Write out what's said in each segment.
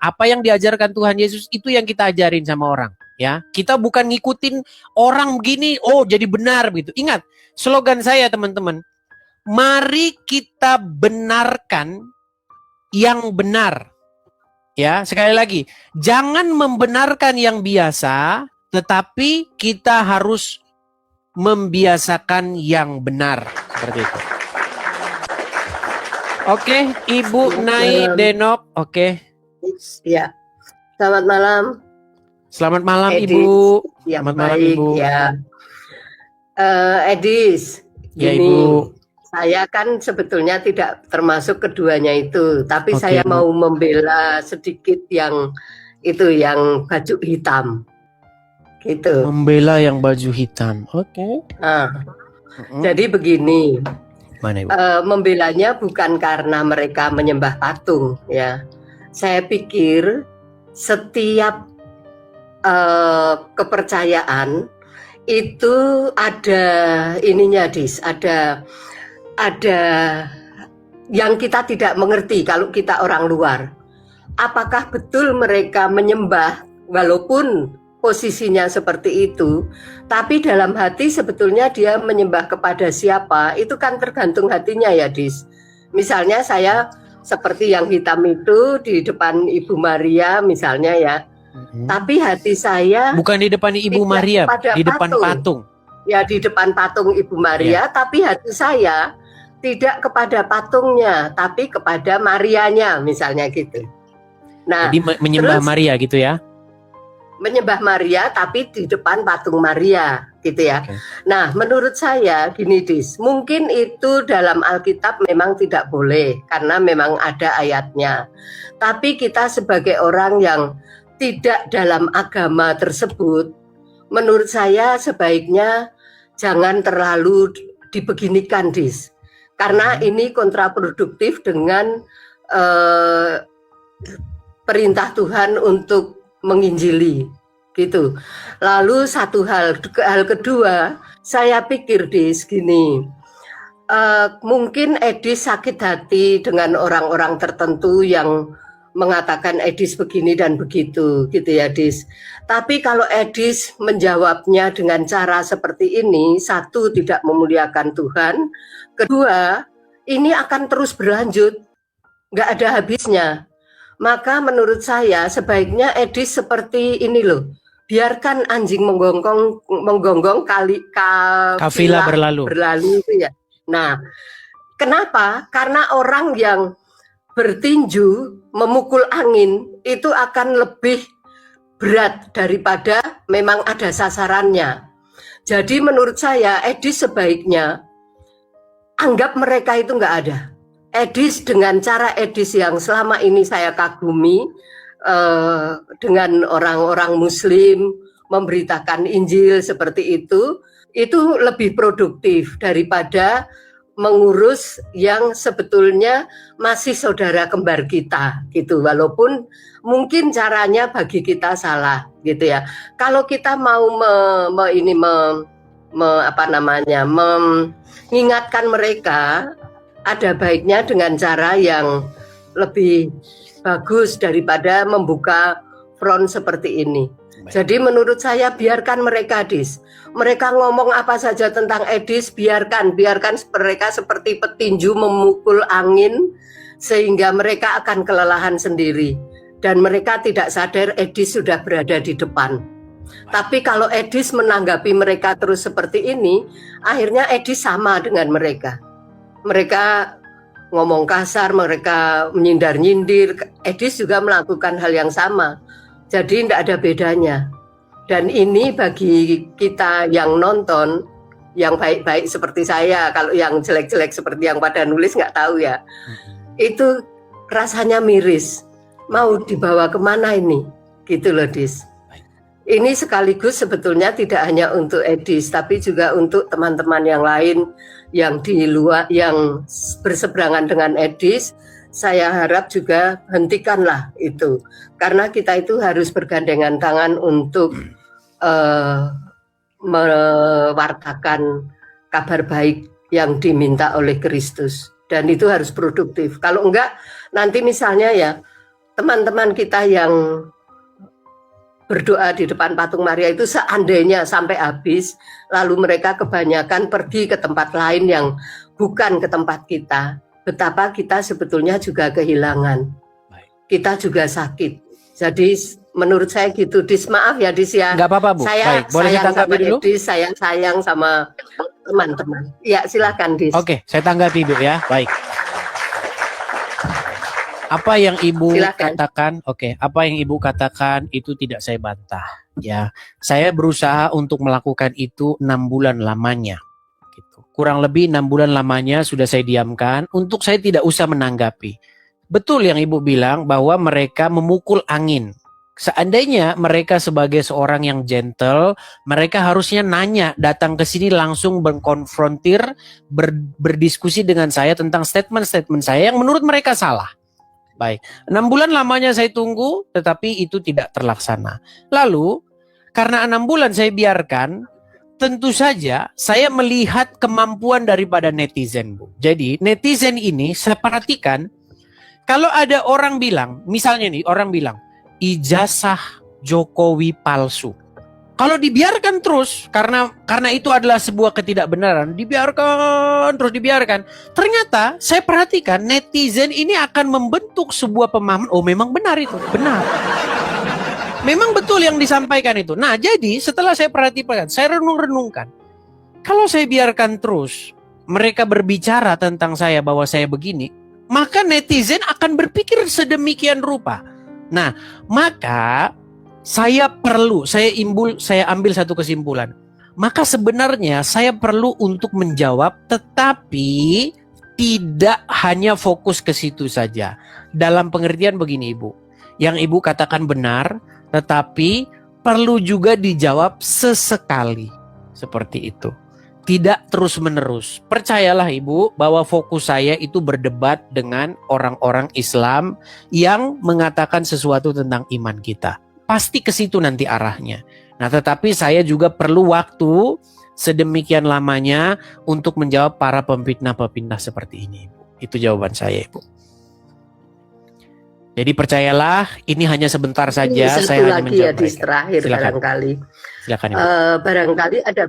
Apa yang diajarkan Tuhan Yesus itu yang kita ajarin sama orang, ya. Kita bukan ngikutin orang begini, oh jadi benar begitu. Ingat, slogan saya teman-teman, mari kita benarkan yang benar. Ya, sekali lagi, jangan membenarkan yang biasa, tetapi kita harus membiasakan yang benar, seperti itu. Oke, Ibu Nai Denok, oke. Ya, selamat malam. Selamat malam, Edis. Ibu. Ya, Selamat baik, malam, Ibu. Ya, Edis, ya, gini, Ibu. saya kan sebetulnya tidak termasuk keduanya itu, tapi Oke, saya Bu. mau membela sedikit yang itu, yang baju hitam, gitu. Membela yang baju hitam, oke. Nah, jadi begini. Mana, Ibu? Membelanya bukan karena mereka menyembah patung, ya. Saya pikir setiap kepercayaan itu ada ininya, Dis, ada yang kita tidak mengerti kalau kita orang luar. Apakah betul mereka menyembah walaupun posisinya seperti itu, tapi dalam hati sebetulnya dia menyembah kepada siapa, itu kan tergantung hatinya ya, Dis. Misalnya saya seperti yang hitam itu di depan Ibu Maria misalnya ya, tapi hati saya bukan di depan Ibu Maria, di depan patung. Ya, di depan patung Ibu Maria, tapi hati saya tidak kepada patungnya, tapi kepada Marianya misalnya gitu. Nah, jadi menyembah Maria gitu ya? Menyembah Maria tapi di depan patung Maria gitu ya. Okay. Nah, menurut saya gini, Dis, mungkin itu dalam Alkitab memang tidak boleh karena memang ada ayatnya. Tapi kita sebagai orang yang tidak dalam agama tersebut, menurut saya sebaiknya jangan terlalu dibeginikan, Dis. Karena ini kontraproduktif dengan perintah Tuhan untuk menginjili gitu. Lalu satu hal kedua, saya pikir, Dis, gini, mungkin Edis sakit hati dengan orang-orang tertentu yang mengatakan Edis begini dan begitu gitu ya, Dis. Tapi kalau Edis menjawabnya dengan cara seperti ini, satu, tidak memuliakan Tuhan, kedua, ini akan terus berlanjut, nggak ada habisnya. Maka menurut saya sebaiknya Edis seperti ini loh, biarkan anjing menggonggong kafilah berlalu itu ya. Nah, kenapa? Karena orang yang bertinju memukul angin itu akan lebih berat daripada memang ada sasarannya. Jadi menurut saya Edis sebaiknya anggap mereka itu nggak ada. Edis dengan cara Edis yang selama ini saya kagumi, dengan orang-orang Muslim memberitakan Injil seperti itu lebih produktif daripada mengurus yang sebetulnya masih saudara kembar kita gitu, walaupun mungkin caranya bagi kita salah gitu ya. Kalau kita mau mengingatkan mereka, ada baiknya dengan cara yang lebih bagus daripada membuka front seperti ini. Jadi menurut saya biarkan mereka, Dis. Mereka ngomong apa saja tentang Edis, biarkan mereka seperti petinju memukul angin sehingga mereka akan kelelahan sendiri dan mereka tidak sadar Edis sudah berada di depan. Tapi kalau Edis menanggapi mereka terus seperti ini, akhirnya Edis sama dengan mereka. Mereka ngomong kasar, mereka menyindir-nyindir. Edis juga melakukan hal yang sama. Jadi tidak ada bedanya. Dan ini bagi kita yang nonton, yang baik-baik seperti saya, kalau yang jelek-jelek seperti yang pada nulis nggak tahu ya. Itu rasanya miris. Mau dibawa kemana ini? Gitu loh, Dis. Ini sekaligus sebetulnya tidak hanya untuk Edis, tapi juga untuk teman-teman yang lain yang di luar, yang berseberangan dengan Edis. Saya harap juga hentikanlah itu, karena kita itu harus bergandengan tangan untuk mewartakan kabar baik yang diminta oleh Kristus, dan itu harus produktif. Kalau enggak, nanti misalnya ya teman-teman kita yang berdoa di depan patung Maria itu seandainya sampai habis, lalu mereka kebanyakan pergi ke tempat lain yang bukan ke tempat kita, betapa kita sebetulnya juga kehilangan. Kita juga sakit. Jadi menurut saya gitu, Dis. Maaf ya, Dis ya. Nggak apa-apa, Bu. Saya Baik, boleh saya sayang tanggapi sama dulu? Dis, sayang sama teman-teman. Ya, silakan, Dis. Oke, saya tanggapi, Bu ya. Baik. Apa yang Ibu Silakan. katakan, apa yang Ibu katakan itu tidak saya bantah, ya. Saya berusaha untuk melakukan itu 6 bulan lamanya, gitu. Kurang lebih 6 bulan lamanya sudah saya diamkan untuk saya tidak usah menanggapi. Betul yang Ibu bilang bahwa mereka memukul angin. Seandainya mereka sebagai seorang yang gentle, mereka harusnya nanya, datang ke sini langsung berkonfrontir, berdiskusi dengan saya tentang statement-statement saya yang menurut mereka salah. Baik, 6 bulan lamanya saya tunggu, tetapi itu tidak terlaksana. Lalu, karena 6 bulan saya biarkan, tentu saja saya melihat kemampuan daripada netizen, Bu. Jadi, netizen ini saya perhatikan, kalau ada orang bilang, misalnya nih, orang bilang, ijazah Jokowi palsu. Kalau dibiarkan terus, karena itu adalah sebuah ketidakbenaran, dibiarkan. Ternyata saya perhatikan netizen ini akan membentuk sebuah pemahaman, oh memang benar itu, benar. Memang betul yang disampaikan itu. Nah jadi setelah saya perhatikan, saya renung-renungkan. Kalau saya biarkan terus, mereka berbicara tentang saya bahwa saya begini, maka netizen akan berpikir sedemikian rupa. Nah, maka saya ambil satu kesimpulan. Maka sebenarnya saya perlu untuk menjawab, tetapi tidak hanya fokus ke situ saja. Dalam pengertian begini, Ibu. Yang Ibu katakan benar, tetapi perlu juga dijawab sesekali. Seperti itu. Tidak terus-menerus. Percayalah Ibu bahwa fokus saya itu berdebat dengan orang-orang Islam yang mengatakan sesuatu tentang iman kita. Pasti ke situ nanti arahnya. Nah, tetapi saya juga perlu waktu sedemikian lamanya untuk menjawab para pemfitnah-pemfitnah seperti ini, Ibu. Itu jawaban saya, Ibu. Jadi percayalah, ini hanya sebentar saja. Ini saya hanya lagi ya, menjawab di terakhir. Silakan. Barangkali. Silakan, Ibu. Barangkali ada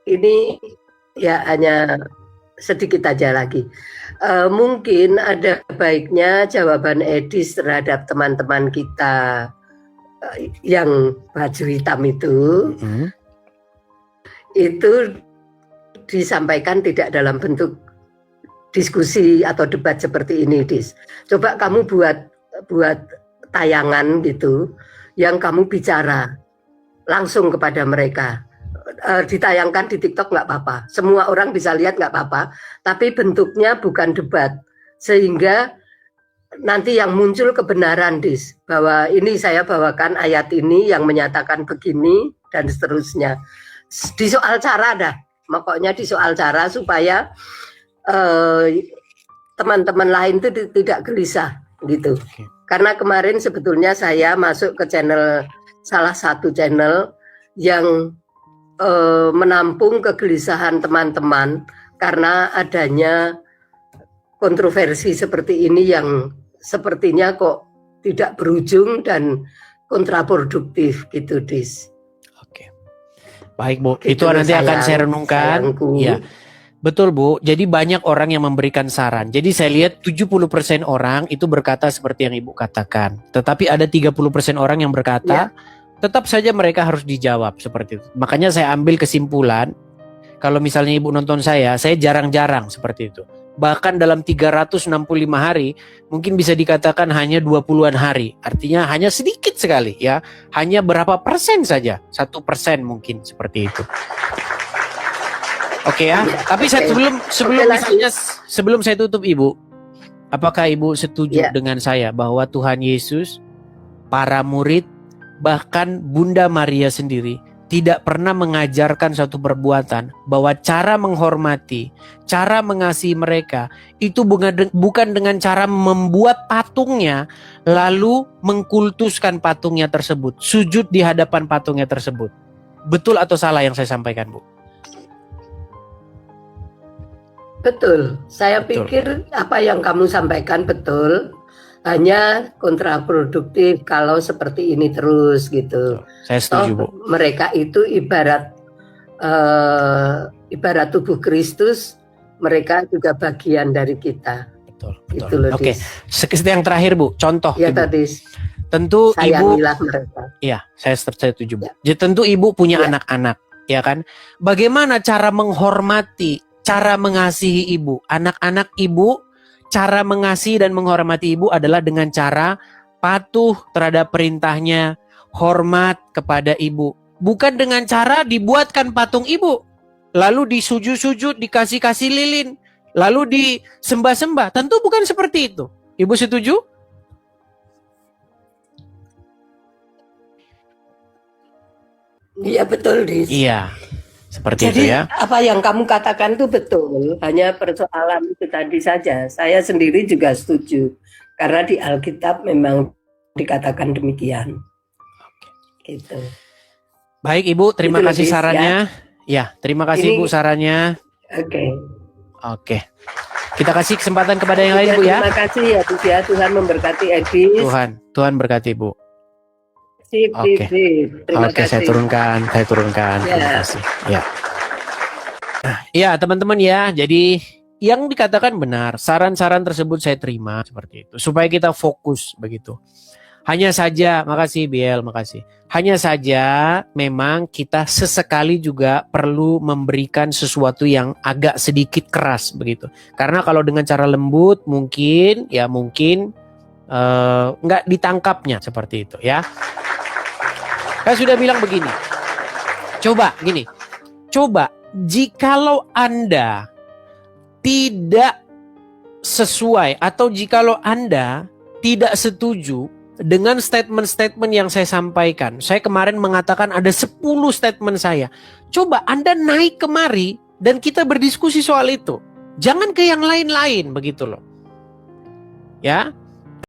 ini ya hanya sedikit aja lagi. Mungkin ada baiknya jawaban Edis terhadap teman-teman kita yang baju hitam itu disampaikan tidak dalam bentuk diskusi atau debat seperti ini, Dis. Coba kamu buat tayangan gitu yang kamu bicara langsung kepada mereka. Ditayangkan di TikTok nggak apa-apa, semua orang bisa lihat nggak apa-apa, tapi bentuknya bukan debat, sehingga nanti yang muncul kebenaran, Dis, bahwa ini saya bawakan ayat ini yang menyatakan begini dan seterusnya. Di soal cara dah, pokoknya di soal cara supaya teman-teman lain itu tidak gelisah gitu. Karena kemarin sebetulnya saya masuk ke salah satu channel yang menampung kegelisahan teman-teman karena adanya kontroversi seperti ini yang sepertinya kok tidak berujung dan kontraproduktif gitu, Dis. Oke. Baik, Bu. Gitu, itu nanti akan saya renungkan. Iya. Betul, Bu. Jadi banyak orang yang memberikan saran. Jadi saya lihat 70% orang itu berkata seperti yang Ibu katakan. Tetapi ada 30% orang yang berkata tetap saja mereka harus dijawab seperti itu. Makanya saya ambil kesimpulan, kalau misalnya Ibu nonton saya jarang-jarang seperti itu. Bahkan dalam 365 hari, mungkin bisa dikatakan hanya 20-an hari. Artinya hanya sedikit sekali ya. Hanya berapa persen saja, 1% mungkin seperti itu. Oke ya. Tapi sebelum saya tutup Ibu, apakah Ibu setuju dengan saya bahwa Tuhan Yesus, para murid, bahkan Bunda Maria sendiri tidak pernah mengajarkan suatu perbuatan bahwa cara menghormati, cara mengasihi mereka itu bukan dengan cara membuat patungnya lalu mengkultuskan patungnya tersebut, sujud di hadapan patungnya tersebut. Betul atau salah yang saya sampaikan, Bu? Betul. Saya pikir apa yang kamu sampaikan betul. hanya kontraproduktif kalau seperti ini terus gitu. Saya setuju, Bu. Mereka itu ibarat tubuh Kristus, mereka juga bagian dari kita. Betul. Gitu loh, Oke. Dis. Yang terakhir, Bu, contoh Ya Ibu. tadi Tentu Ibu, sayangilah mereka. ya, saya setuju, Bu. Jadi tentu Ibu punya anak-anak, ya kan? Bagaimana cara menghormati, cara mengasihi Ibu? Anak-anak Ibu, cara mengasihi dan menghormati Ibu adalah dengan cara patuh terhadap perintahnya, hormat kepada Ibu. Bukan dengan cara dibuatkan patung Ibu, lalu disujud-sujud, dikasih-kasih lilin, lalu disembah-sembah. Tentu bukan seperti itu. Ibu setuju? Iya betul, Dis. Iya, seperti Jadi itu ya. apa yang kamu katakan itu betul. Hanya persoalan itu tadi saja. Saya sendiri juga setuju. Karena di Alkitab memang dikatakan demikian. Gitu. Baik Ibu, terima Itu kasih Dis, sarannya. Ya, terima kasih Ini- Bu sarannya. Oke. Kita kasih kesempatan kepada yang lain Bu ya. Terima kasih ya, Dis ya. Tuhan memberkati Edis. Tuhan berkati Bu. Sip. Terima Oke, kasih. saya turunkan. Ya. Terima kasih. Ya. Ya, teman-teman ya. Jadi yang dikatakan benar, saran-saran tersebut saya terima seperti itu supaya kita fokus begitu. Hanya saja, makasih Biel, makasih. Hanya saja memang kita sesekali juga perlu memberikan sesuatu yang agak sedikit keras begitu. Karena kalau dengan cara lembut mungkin nggak ditangkapnya seperti itu ya. Saya sudah bilang begini. Coba jikalau Anda tidak sesuai atau jikalau Anda tidak setuju dengan statement-statement yang saya sampaikan. Saya kemarin mengatakan ada 10 statement saya. Coba Anda naik kemari dan kita berdiskusi soal itu. Jangan ke yang lain-lain begitu loh. Ya.